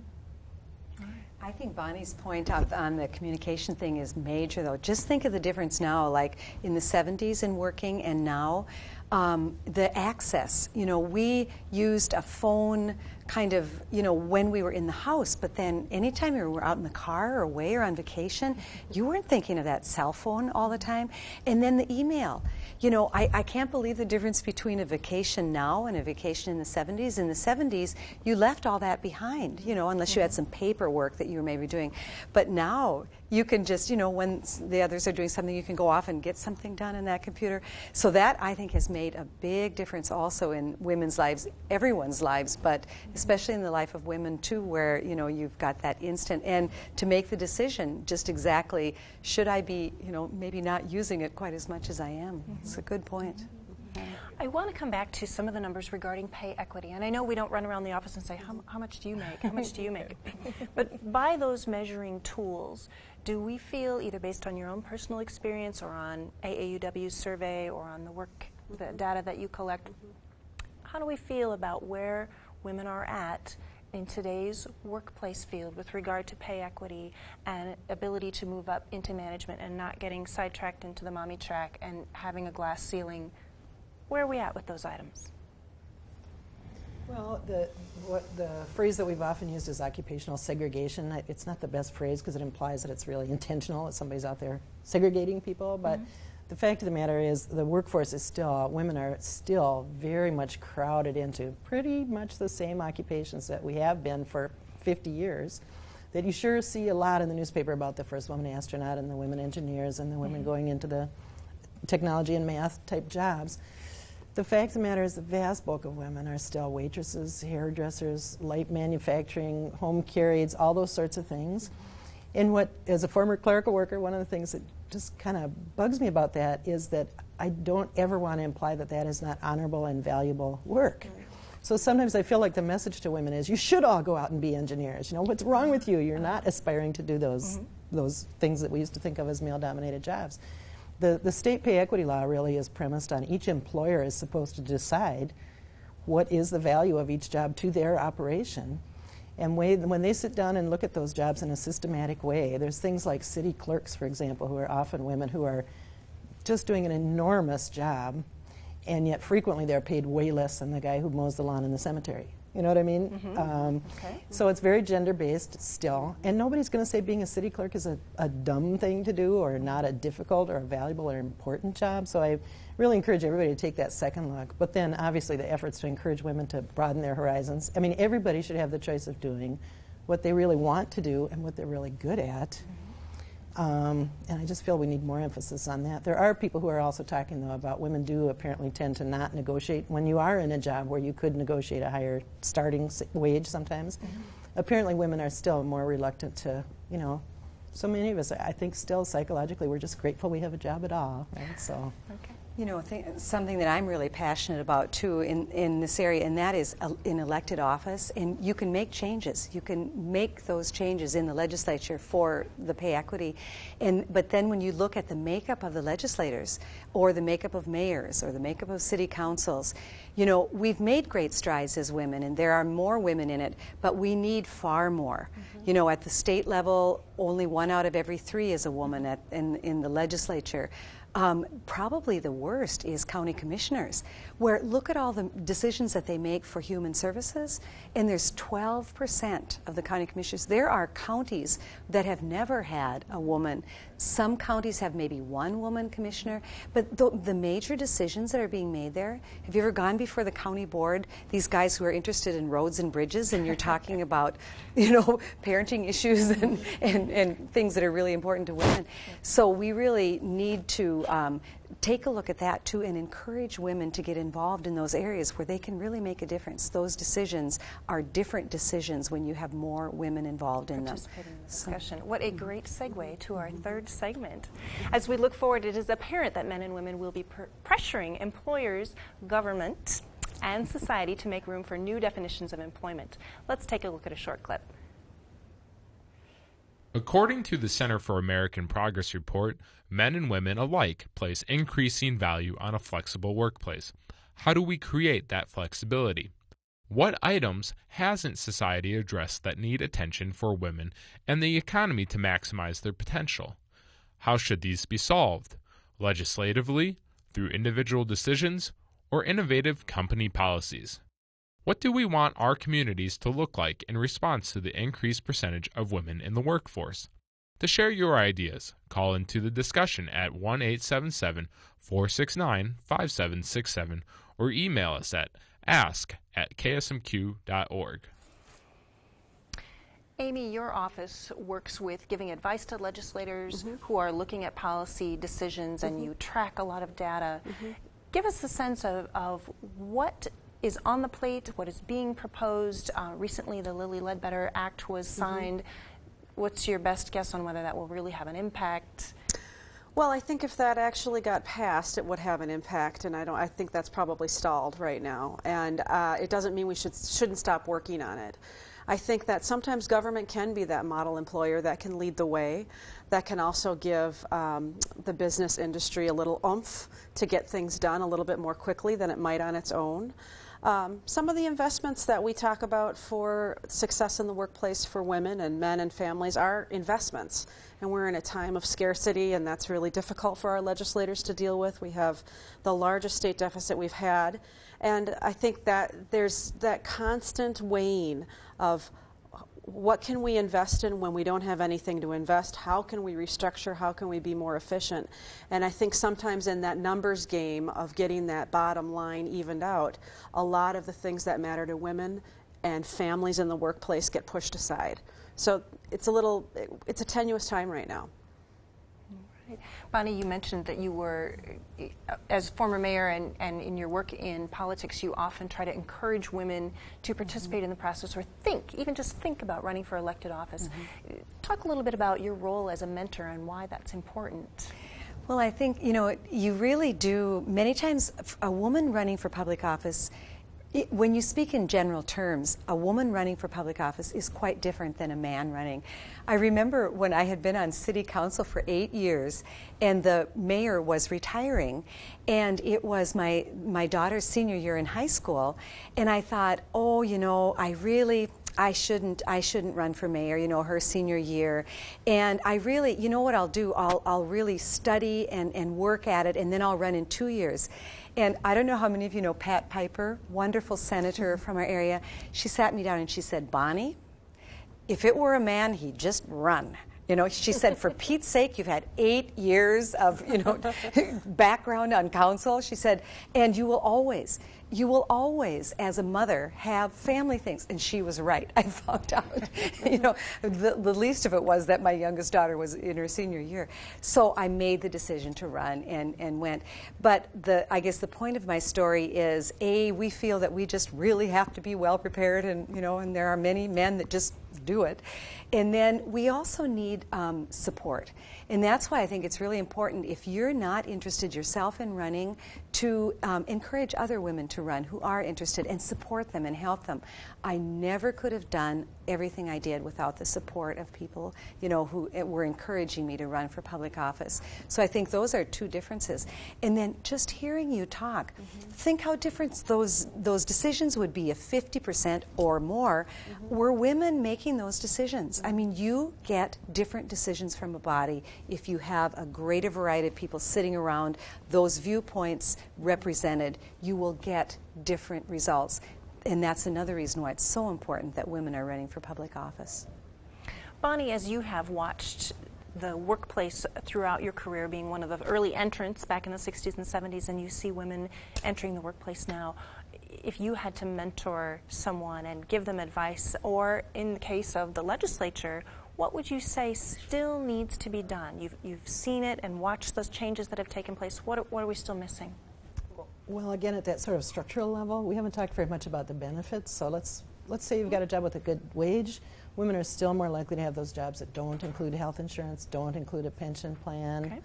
Speaker 6: I think Bonnie's point on the communication thing is major, though. Just think of the difference now, like in the 70s in working and now. The access, we used a phone kind of, when we were in the house, but then anytime you were out in the car or away or on vacation, you weren't thinking of that cell phone all the time. And then the email. I can't believe the difference between a vacation now and a vacation in the 70s. In the 70s, you left all that behind, unless you had some paperwork that you were maybe doing. But now, you can just, when the others are doing something, you can go off and get something done in that computer. So that, I think, has made a big difference also in women's lives, everyone's lives, but especially in the life of women, too, where, you've got that instant. And to make the decision just exactly, should I be, maybe not using it quite as much as I am? It's a good point.
Speaker 2: I want to come back to some of the numbers regarding pay equity. And I know we don't run around the office and say, how much do you make? How much do you make? But by those measuring tools, do we feel, either based on your own personal experience or on AAUW's survey or on the data that you collect, how do we feel about where women are at in today's workplace field with regard to pay equity and ability to move up into management and not getting sidetracked into the mommy track and having a glass ceiling? Where are we at with those items?
Speaker 5: Well, the phrase that we've often used is occupational segregation. It's not the best phrase because it implies that it's really intentional, that somebody's out there segregating people. But the fact of the matter is the workforce is women are still very much crowded into pretty much the same occupations that we have been for 50 years. That you sure see a lot in the newspaper about the first woman astronaut and the women engineers and the women going into the technology and math type jobs. The fact of the matter is the vast bulk of women are still waitresses, hairdressers, light manufacturing, home care aides, all those sorts of things. And as a former clerical worker, one of the things that just kind of bugs me about that is that I don't ever want to imply that that is not honorable and valuable work. So sometimes I feel like the message to women is, you should all go out and be engineers. What's wrong with you? You're not aspiring to do those things that we used to think of as male-dominated jobs. The state pay equity law really is premised on each employer is supposed to decide what is the value of each job to their operation. And when they sit down and look at those jobs in a systematic way, there's things like city clerks, for example, who are often women who are just doing an enormous job, and yet frequently they're paid way less than the guy who mows the lawn in the cemetery. You know what I mean? So it's very gender-based still, and nobody's going to say being a city clerk is a dumb thing to do or not a difficult or a valuable or important job. So I really encourage everybody to take that second look. But then obviously the efforts to encourage women to broaden their horizons. I mean, everybody should have the choice of doing what they really want to do and what they're really good at. And I just feel we need more emphasis on that. There are people who are also talking, though, about women do apparently tend to not negotiate when you are in a job where you could negotiate a higher starting wage sometimes. Apparently women are still more reluctant to, so many of us, I think still psychologically, we're just grateful we have a job at all, right? So. Okay.
Speaker 6: Something that I'm really passionate about, too, in this area, and that is in elected office. And you can make changes. You can make those changes in the legislature for the pay equity. But then when you look at the makeup of the legislators, or the makeup of mayors, or the makeup of city councils, we've made great strides as women, and there are more women in it, but we need far more. At the state level, only 1 out of every 3 is a woman in the legislature. Probably the worst is county commissioners, where look at all the decisions that they make for human services, and there's 12% of the county commissioners. There are counties that have never had a woman. Some counties have maybe 1 woman commissioner, but the major decisions that are being made there, have you ever gone before the county board, these guys who are interested in roads and bridges, and you're talking about, parenting issues and things that are really important to women. So we really need to take a look at that too and encourage women to get involved in those areas where they can really make a difference. Those decisions are different decisions when you have more women involved in them.
Speaker 2: Participating in the discussion. What a great segue to our third segment. As we look forward, it is apparent that men and women will be pressuring employers, government, and society to make room for new definitions of employment. Let's take a look at a short clip.
Speaker 3: According to the Center for American Progress report, men and women alike place increasing value on a flexible workplace. How do we create that flexibility? What items hasn't society addressed that need attention for women and the economy to maximize their potential? How should these be solved? Legislatively, through individual decisions, or innovative company policies? What do we want our communities to look like in response to the increased percentage of women in the workforce? To share your ideas, call into the discussion at 1-877-469-5767 or email us at ask@ksmq.org.
Speaker 2: Amy, your office works with giving advice to legislators who are looking at policy decisions, and you track a lot of data. Give us a sense of what is on the plate, what is being proposed. Recently, the Lilly Ledbetter Act was signed. What's your best guess on whether that will really have an impact?
Speaker 4: Well, I think if that actually got passed, it would have an impact, and I think that's probably stalled right now. And it doesn't mean we shouldn't stop working on it. I think that sometimes government can be that model employer that can lead the way, that can also give the business industry a little oomph to get things done a little bit more quickly than it might on its own. Some of the investments that we talk about for success in the workplace for women and men and families are investments. And we're in a time of scarcity, and that's really difficult for our legislators to deal with. We have the largest state deficit we've had. And I think that there's that constant weighing of what can we invest in when we don't have anything to invest? How can we restructure? How can we be more efficient? And I think sometimes in that numbers game of getting that bottom line evened out, a lot of the things that matter to women and families in the workplace get pushed aside. So it's a tenuous time right now.
Speaker 2: Bonnie, you mentioned that you were, as former mayor and in your work in politics, you often try to encourage women to participate in the process or even just think about running for elected office. Talk a little bit about your role as a mentor and why that's important.
Speaker 6: Well, I think, you really do. Many times a woman running for public office, when you speak in general terms, a woman running for public office is quite different than a man running. I remember when I had been on city council for 8 years and the mayor was retiring, and it was my daughter's senior year in high school, and I thought, I shouldn't run for mayor, her senior year. And I really, what I'll do, I'll really study and work at it, and then I'll run in 2 years. And I don't know how many of you know Pat Piper, wonderful senator from our area. She sat me down and she said, Bonnie, if it were a man, he'd just run. She said, for Pete's sake, you've had 8 years of, background on council. She said, and you will always, as a mother, have family things. And she was right. I found out, the least of it was that my youngest daughter was in her senior year. So I made the decision to run and went. But I guess the point of my story is, we feel that we just really have to be well prepared, and, and there are many men that just do it. And then we also need support. And that's why I think it's really important, if you're not interested yourself in running, to encourage other women to run who are interested and support them and help them. I never could have done everything I did without the support of people, who were encouraging me to run for public office. So I think those are two differences. And then just hearing you talk, think how different those decisions would be if 50% or more were women making those decisions. I mean, you get different decisions from a body if you have a greater variety of people sitting around, those viewpoints represented. You will get different results. And that's another reason why it's so important that women are running for public office.
Speaker 2: Bonnie, as you have watched the workplace throughout your career, being one of the early entrants back in the 60s and 70s, and you see women entering the workplace now, if you had to mentor someone and give them advice, or in the case of the legislature, what would you say still needs to be done? You've seen it and watched those changes that have taken place. What are we still missing?
Speaker 5: Well, again, at that sort of structural level, we haven't talked very much about the benefits. So let's say you've got a job with a good wage. Women are still more likely to have those jobs that don't include health insurance, don't include a pension plan,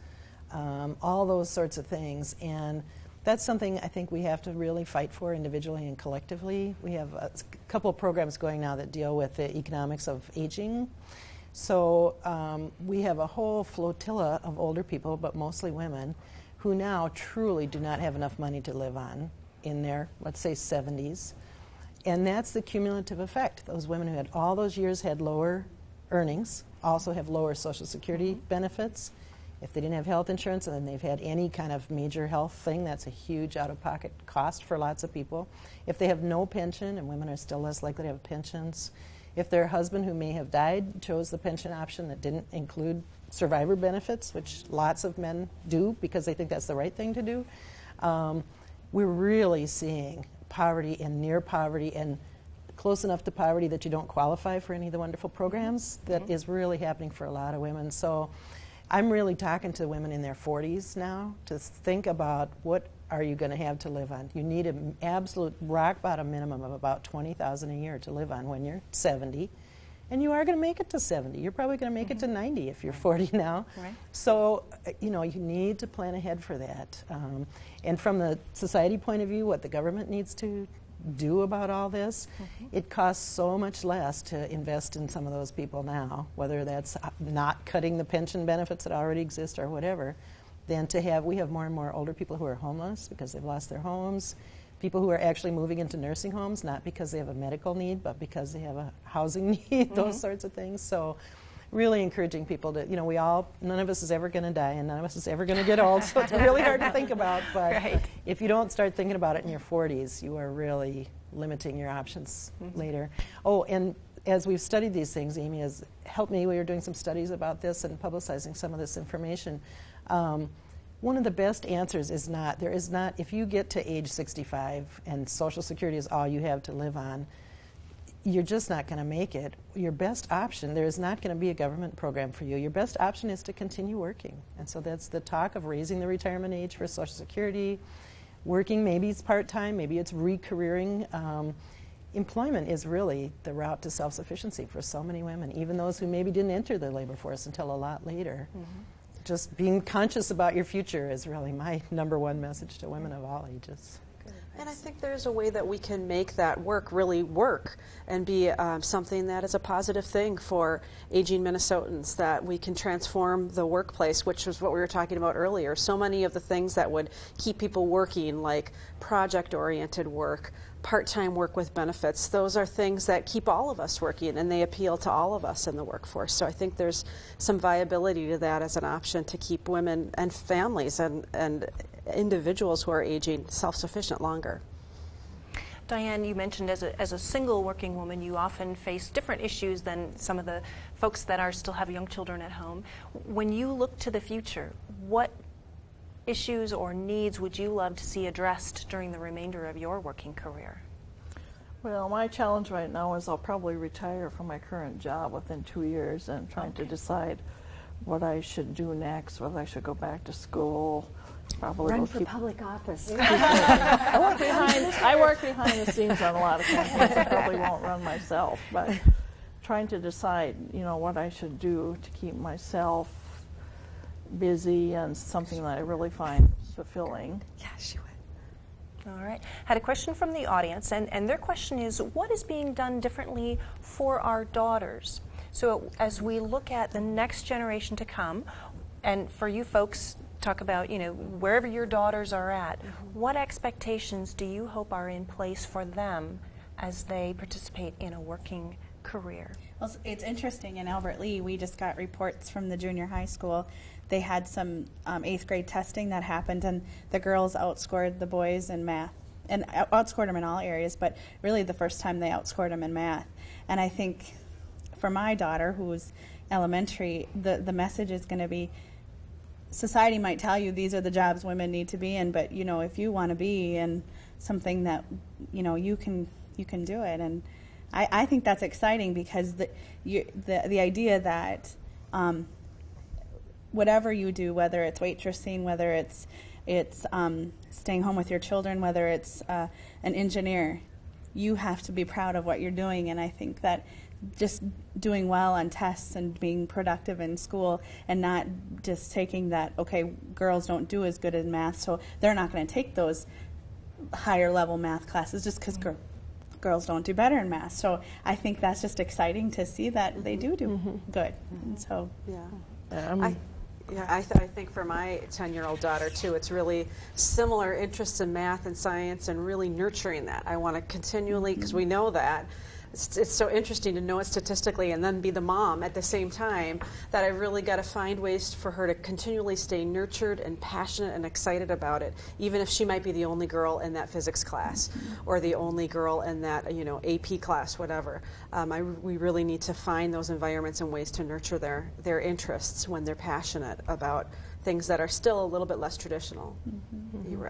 Speaker 5: all those sorts of things. And that's something I think we have to really fight for individually and collectively. We have a couple of programs going now that deal with the economics of aging. So we have a whole flotilla of older people, but mostly women, who now truly do not have enough money to live on in their, let's say, 70s. And that's the cumulative effect. Those women who had all those years had lower earnings, also have lower Social Security benefits. If they didn't have health insurance and then they've had any kind of major health thing, that's a huge out-of-pocket cost for lots of people. If they have no pension, and women are still less likely to have pensions. If their husband who may have died chose the pension option that didn't include survivor benefits, which lots of men do because they think that's the right thing to do, we're really seeing poverty and near poverty and close enough to poverty that you don't qualify for any of the wonderful programs. That is really happening for a lot of women. So I'm really talking to women in their 40s now to think about what are you going to have to live on. You need an absolute rock bottom minimum of about $20,000 a year to live on when you're 70. And you are going to make it to 70. You're probably going to make it to 90 if you're 40 now.
Speaker 2: Right.
Speaker 5: So, you know, you need to plan ahead for that. And from the society point of view, what the government needs to do about all this, it costs so much less to invest in some of those people now, whether that's not cutting the pension benefits that already exist or whatever, than to have, we have more and more older people who are homeless because they've lost their homes, people who are actually moving into nursing homes, not because they have a medical need, but because they have a housing need, those sorts of things. So really encouraging people to, you know, none of us is ever going to die and none of us is ever going to get old, so it's really hard to think about. But if you don't start thinking about it in your 40s, you are really limiting your options later. Oh, and as we've studied these things, Amy has helped me. We were doing some studies about this and publicizing some of this information. One of the best answers is if you get to age 65 and Social Security is all you have to live on, you're just not going to make it. Your best option, there is not going to be a government program for you. Your best option is to continue working. And so that's the talk of raising the retirement age for Social Security, working, maybe it's part-time, maybe it's re-careering. Employment is really the route to self-sufficiency for so many women, even those who maybe didn't enter the labor force until a lot later. Just being conscious about your future is really my #1 message to women of all ages.
Speaker 4: And I think there's a way that we can make that work really work and be something that is a positive thing for aging Minnesotans, that we can transform the workplace, which was what we were talking about earlier. So many of the things that would keep people working, like project-oriented work, part-time work with benefits, those are things that keep all of us working, and they appeal to all of us in the workforce. So I think there's some viability to that as an option to keep women and families and individuals who are aging self-sufficient longer.
Speaker 2: Diane, you mentioned as a single working woman, you often face different issues than some of the folks that still have young children at home. When you look to the future, what issues or needs would you love to see addressed during the remainder of your working career?
Speaker 8: Well, my challenge right now is I'll probably retire from my current job within 2 years and trying to decide what I should do next, whether I should go back to school. Probably
Speaker 6: run for public office.
Speaker 8: I work behind the scenes on a lot of companies. I probably won't run myself, but trying to decide, you know, what I should do to keep myself busy and something that I really find fulfilling.
Speaker 6: Yeah, she would.
Speaker 2: All right. Had a question from the audience, and their question is, what is being done differently for our daughters? So as we look at the next generation to come, and for you folks, talk about, you know, wherever your daughters are at, what expectations do you hope are in place for them as they participate in a working career?
Speaker 7: Well, it's interesting. In Albert Lea, we just got reports from the junior high school. They had some 8th grade testing that happened, and the girls outscored the boys in math, and outscored them in all areas, but really the first time they outscored them in math. And I think for my daughter, who's elementary, the message is going to be, society might tell you these are the jobs women need to be in, but you know, if you want to be in something that, you know, you can do it. And I think that's exciting, because the idea that whatever you do, whether it's waitressing, whether it's staying home with your children, whether it's an engineer, you have to be proud of what you're doing. And I think that just doing well on tests and being productive in school, and not just taking that, okay, girls don't do as good in math, so they're not going to take those higher level math classes just because girls don't do better in math. So I think that's just exciting to see that they do good. And so,
Speaker 4: Yeah, I think for my 10-year-old daughter, too, it's really similar interests in math and science and really nurturing that. I want to continually, because we know that. It's so interesting to know it statistically and then be the mom at the same time, that I've really got to find ways for her to continually stay nurtured and passionate and excited about it, even if she might be the only girl in that physics class or the only girl in that, you know, AP class, whatever. We really need to find those environments and ways to nurture their interests when they're passionate about things that are still a little bit less traditional.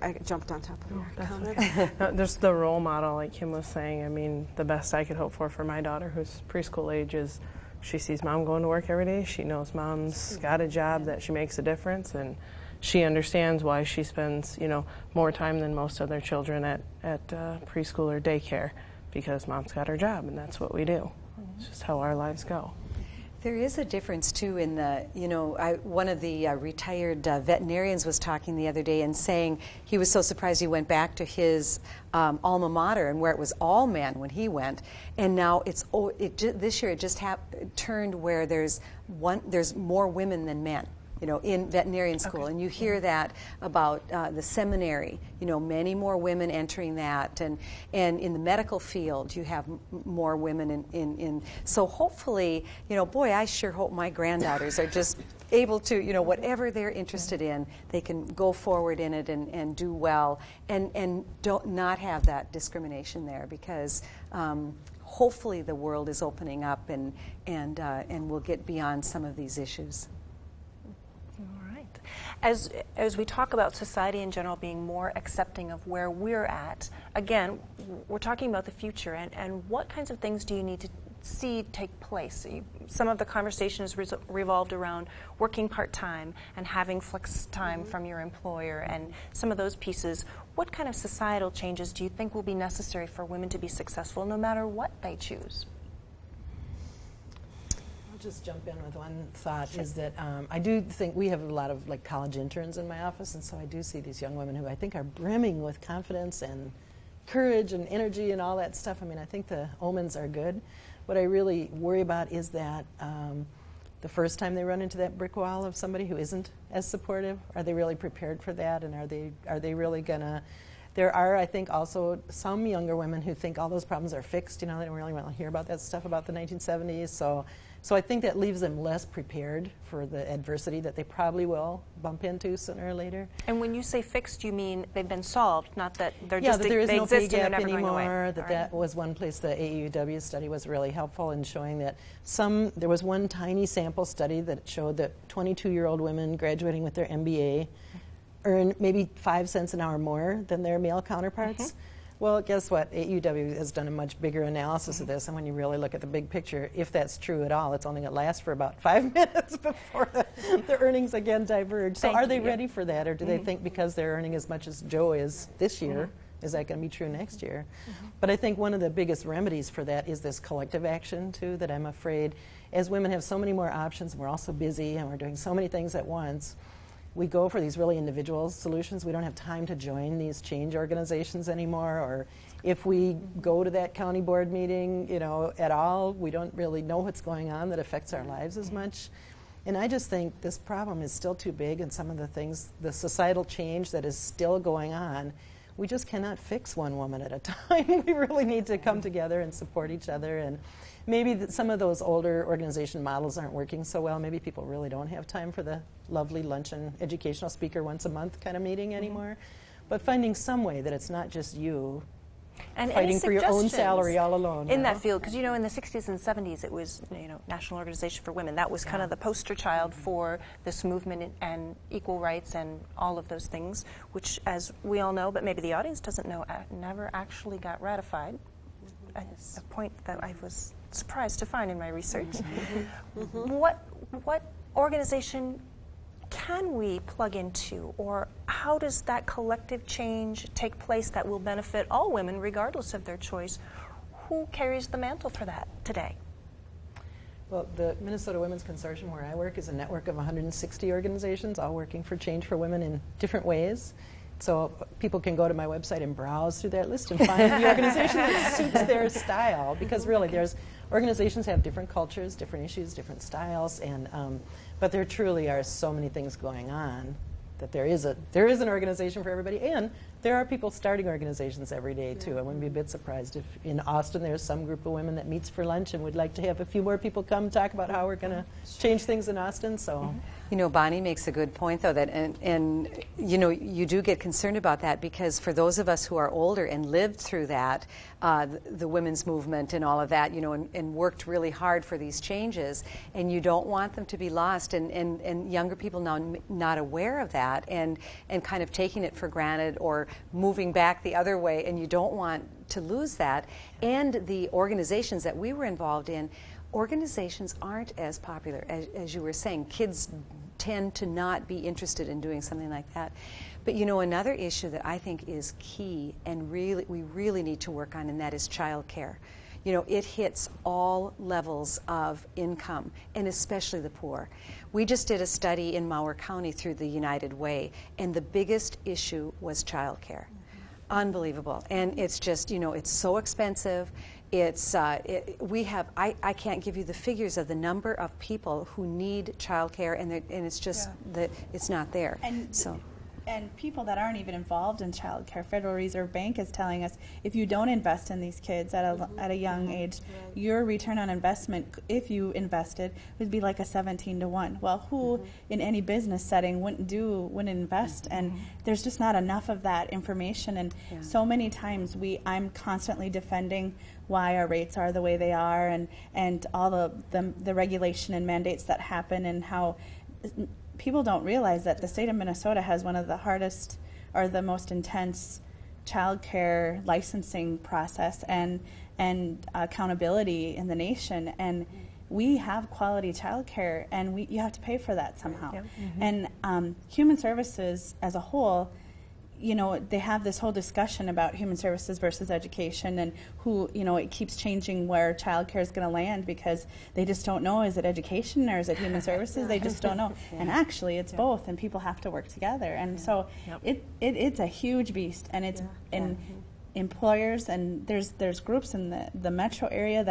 Speaker 4: I jumped on top of your comment.
Speaker 9: Okay. No, there's the role model, like Kim was saying. I mean, the best I could hope for my daughter, who's preschool age, is she sees mom going to work every day. She knows mom's got a job, that she makes a difference, and she understands why she spends, you know, more time than most other children at preschool or daycare, because mom's got her job, and that's what we do. It's just how our lives go.
Speaker 6: There is a difference, too, in the, you know, one of the retired veterinarians was talking the other day and saying he was so surprised he went back to his alma mater and where it was all men when he went, and now this year it just turned where there's more women than men, you know, in veterinarian school. Okay. And you hear that about the seminary, you know, many more women entering that, and in the medical field you have more women in. So hopefully, you know, boy, I sure hope my granddaughters are just able to, you know, whatever they're interested in, they can go forward in it and do well, and don't not have that discrimination there, because hopefully the world is opening up and we'll get beyond some of these issues.
Speaker 2: As we talk about society in general being more accepting of where we're at, again, we're talking about the future, and what kinds of things do you need to see take place? Some of the conversation is revolved around working part-time and having flex time from your employer and some of those pieces. What kind of societal changes do you think will be necessary for women to be successful no matter what they choose?
Speaker 5: Just jump in with one thought. Is that I do think we have a lot of like college interns in my office, and so I do see these young women who I think are brimming with confidence and courage and energy and all that stuff. I mean, I think the omens are good. What I really worry about is that the first time they run into that brick wall of somebody who isn't as supportive, are they really prepared for that, and are they really gonna? There are, I think, also some younger women who think all those problems are fixed. You know, they don't really want to hear about that stuff about the 1970s. So I think that leaves them less prepared for the adversity that they probably will bump into sooner or later.
Speaker 2: And when you say fixed, you mean they've been solved, not that they're
Speaker 5: just
Speaker 2: that
Speaker 5: there is
Speaker 2: they
Speaker 5: no
Speaker 2: exist
Speaker 5: pay
Speaker 2: and
Speaker 5: gap
Speaker 2: they're never
Speaker 5: anymore.
Speaker 2: going away.
Speaker 5: That was one place the AUW study was really helpful in showing that there was one tiny sample study that showed that 22-year-old women graduating with their MBA earn maybe 5 cents an hour more than their male counterparts. Well, guess what? AUW has done a much bigger analysis of this, and when you really look at the big picture, if that's true at all, it's only going to last for about 5 minutes before the earnings again diverge. So are they ready for that, or do they think because they're earning as much as Joe is this year, is that going to be true next year? But I think one of the biggest remedies for that is this collective action, too, that I'm afraid, as women have so many more options, and we're also busy, and we're doing so many things at once, we go for these really individual solutions. We don't have time to join these change organizations anymore, or if we go to that county board meeting, you know, at all, we don't really know what's going on that affects our lives as much. And I just think this problem is still too big, and some of the things, the societal change that is still going on, we just cannot fix one woman at a time. We really need to come together and support each other. And maybe some of those older organization models aren't working so well. Maybe people really don't have time for the lovely lunch and educational speaker once a month kind of meeting anymore. But finding some way that it's not just you
Speaker 2: and
Speaker 5: fighting for your own salary all alone.
Speaker 2: In that field, because, you know, in the 60s and 70s, it was, you know, National Organization for Women. That was kind of the poster child for this movement and equal rights and all of those things, which, as we all know, but maybe the audience doesn't know, never actually got ratified. A point that I was surprised to find in my research. What organization can we plug into, or how does that collective change take place that will benefit all women regardless of their choice? Who carries the mantle for that today?
Speaker 5: Well, the Minnesota Women's Consortium, where I work, is a network of 160 organizations, all working for change for women in different ways. So people can go to my website and browse through that list and find the organization that suits their style, because really there's organizations have different cultures, different issues, different styles, and but there truly are so many things going on that there is an organization for everybody, and there are people starting organizations every day too. I wouldn't be a bit surprised if in Austin there's some group of women that meets for lunch and would like to have a few more people come talk about how we're going to change things in Austin. So.
Speaker 6: You know, Bonnie makes a good point, though, that and you know, you do get concerned about that, because for those of us who are older and lived through that, the women's movement and all of that, you know, and worked really hard for these changes, and you don't want them to be lost, and younger people now not aware of that, and kind of taking it for granted or moving back the other way, and you don't want to lose that. And the organizations that we were involved in, organizations aren't as popular as you were saying. Kids tend to not be interested in doing something like that. But you know, another issue that I think is key and we really need to work on, and that is child care. You know, it hits all levels of income, and especially the poor. We just did a study in Mower County through the United Way, and the biggest issue was child care. Unbelievable. And it's just, you know, it's so expensive. It's I can't give you the figures of the number of people who need child care, and it's just that it's not there.
Speaker 7: And people that aren't even involved in child care. Federal Reserve Bank is telling us if you don't invest in these kids at a young age, your return on investment, if you invested, would be like a 17-to-1. Well, who in any business setting wouldn't invest? And there's just not enough of that information. And so many times I'm constantly defending why our rates are the way they are, and all the regulation and mandates that happen, and how people don't realize that the state of Minnesota has one of the hardest or the most intense child care licensing process and accountability in the nation. And we have quality child care, and you have to pay for that somehow. And Human Services as a whole, you know, they have this whole discussion about human services versus education, and who, you know, it keeps changing where child care is going to land, because they just don't know, is it education or is it human services? They just don't know. And actually it's both, and people have to work together. And so it's a huge beast, and it's in employers, and there's groups in the metro area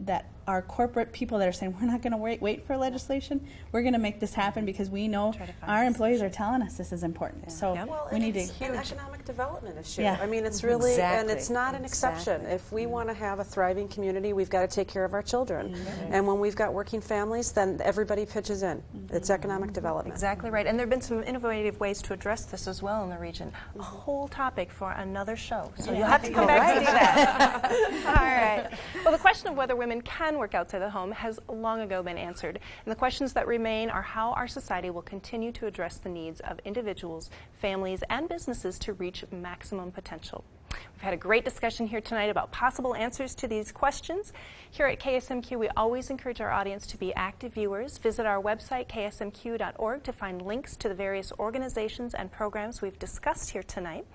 Speaker 7: that are corporate people that are saying, we're not going to wait for legislation. We're going to make this happen because we know our employees are telling us this is important. So we need to.
Speaker 4: It's an economic development issue. I mean, it's really, and it's not an exception. If we want to have a thriving community, we've got to take care of our children. And when we've got working families, then everybody pitches in. It's economic development.
Speaker 2: Exactly right. And there have been some innovative ways to address this as well in the region. A whole topic for another show. So you'll have to come back to do that. All right. Well, the question of whether women can work outside the home has long ago been answered. And the questions that remain are how our society will continue to address the needs of individuals, families, and businesses to reach maximum potential. We've had a great discussion here tonight about possible answers to these questions. Here at KSMQ, we always encourage our audience to be active viewers. Visit our website, ksmq.org, to find links to the various organizations and programs we've discussed here tonight.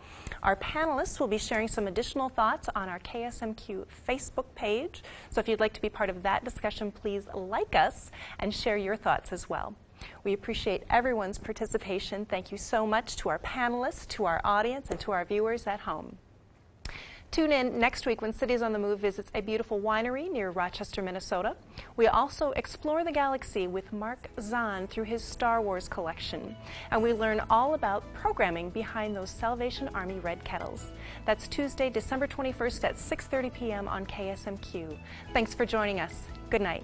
Speaker 2: Our panelists will be sharing some additional thoughts on our KSMQ Facebook page. So if you'd like to be part of that discussion, please like us and share your thoughts as well. We appreciate everyone's participation. Thank you so much to our panelists, to our audience, and to our viewers at home. Tune in next week when Cities on the Move visits a beautiful winery near Rochester, Minnesota. We also explore the galaxy with Mark Zahn through his Star Wars collection. And we learn all about programming behind those Salvation Army red kettles. That's Tuesday, December 21st at 6:30 p.m. on KSMQ. Thanks for joining us. Good night.